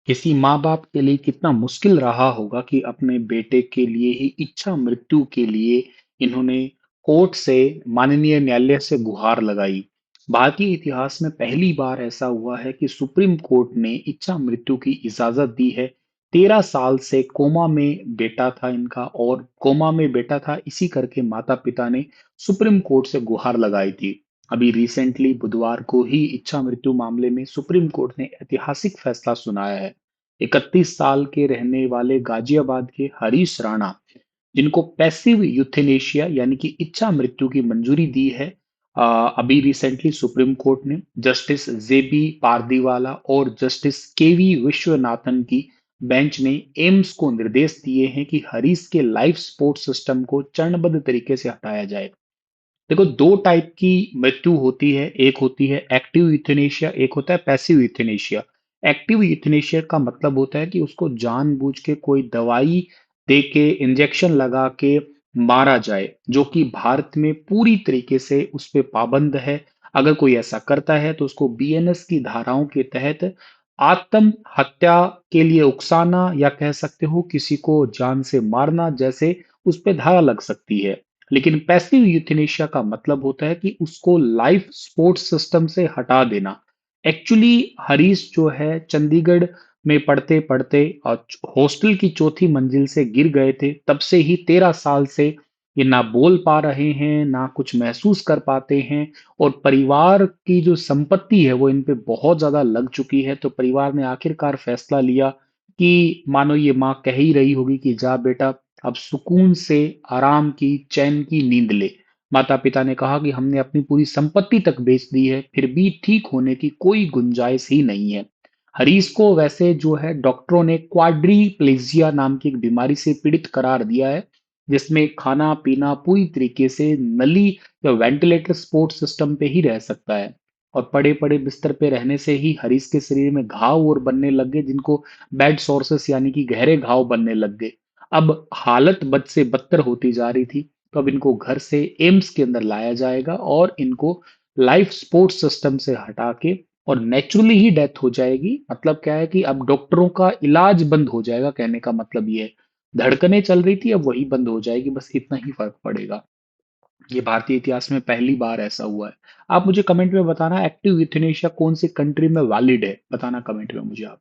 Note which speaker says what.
Speaker 1: किसी माँ-बाप के लिए कितना मुश्किल रहा होगा कि अपने बेटे के लिए ही इच्छा मृत्यु के लिए इन्होंने कोर्ट से माननीय न्यायालय से गुहार लगाई। भारतीय इतिहास में पहली बार ऐसा हुआ है कि सुप्रीम कोर्ट ने इच्छा मृत्यु की इजाजत दी है। 13 साल से कोमा में बेटा था इनका और कोमा में बेटा था इसी करके माता-पिता ने सुप्रीम कोर्ट से गुहार लगाई थी। अभी रिसेंटली बुधवार को ही इच्छा मृत्यु मामले में सुप्रीम कोर्ट ने ऐतिहासिक फैसला सुनाया है। 31 साल के रहने वाले गाजियाबाद के हरीश राणा जिनको पैसिव यूथेनेशिया यानी कि इच्छा मृत्यु की मंजूरी दी है। अभी रिसेंटली सुप्रीम कोर्ट ने जस्टिस जेबी पारदीवाला और जस्टिस केवी विश्वनाथन की बेंच ने एम्स को निर्देश दिए हैं कि हरीश के लाइफ सपोर्ट सिस्टम को चरणबद्ध तरीके से हटाया जाए। देखो, दो टाइप की मृत्यु होती है। एक होती है एक्टिव यूथेनेशिया, एक होता है पैसिव यूथेनेशिया। एक्टिव यूथेनेशिया का मतलब होता है कि उसको जानबूझ के कोई दवाई दे के इंजेक्शन लगा के मारा जाए, जो कि भारत में पूरी तरीके से उस पे पाबंद है। अगर कोई ऐसा करता है तो उसको बीएनएस की धाराओं के तहत आत्म हत्या के लिए उकसाना या कह सकते हो किसी को जान से मारना जैसे उस पे धारा लग सकती है। लेकिन पैसिव यूथेनेशिया का मतलब होता है कि उसको लाइफ सपोर्ट सिस्टम से हटा देना। एक्चुअली हरीश जो है चंडीगढ़ में पढ़ते पढ़ते और हॉस्टल की चौथी मंजिल से गिर गए थे। तब से ही 13 साल से ये ना बोल पा रहे हैं, ना कुछ महसूस कर पाते हैं और परिवार की जो संपत्ति है वो इन पे बहुत ज्यादा लग चुकी है। तो परिवार ने आखिरकार फैसला लिया कि मानो ये माँ कह ही रही होगी कि जा बेटा, अब सुकून से आराम की चैन की नींद ले। माता पिता ने कहा कि हमने अपनी पूरी संपत्ति तक बेच दी है, फिर भी ठीक होने की कोई गुंजाइश ही नहीं है। हरीश को वैसे जो है डॉक्टरों ने क्वाड्रीप्लेजिया नाम की एक बीमारी से पीड़ित करार दिया है, जिसमें खाना पीना पूरी तरीके से नली या वेंटिलेटर सपोर्ट सिस्टम पे ही रह सकता है। और पड़े पड़े बिस्तर पे रहने से ही हरीश के शरीर में घाव और बनने लग गए, जिनको बेड सोर्सेस यानी कि गहरे घाव बनने लग गए। अब हालत बद से बदतर होती जा रही थी। तो अब इनको घर से एम्स के अंदर लाया जाएगा और इनको लाइफ सपोर्ट सिस्टम से हटा के और नेचुरली ही डेथ हो जाएगी। मतलब क्या है कि अब डॉक्टरों का इलाज बंद हो जाएगा, कहने का मतलब ये है। धड़कनें चल रही थी, अब वही बंद हो जाएगी, बस इतना ही फर्क पड़ेगा। ये भारतीय इतिहास में पहली बार ऐसा हुआ है। आप मुझे कमेंट में बताना एक्टिव यूथनेशिया कौन सी कंट्री में वैलिड है, बताना कमेंट में मुझे आप।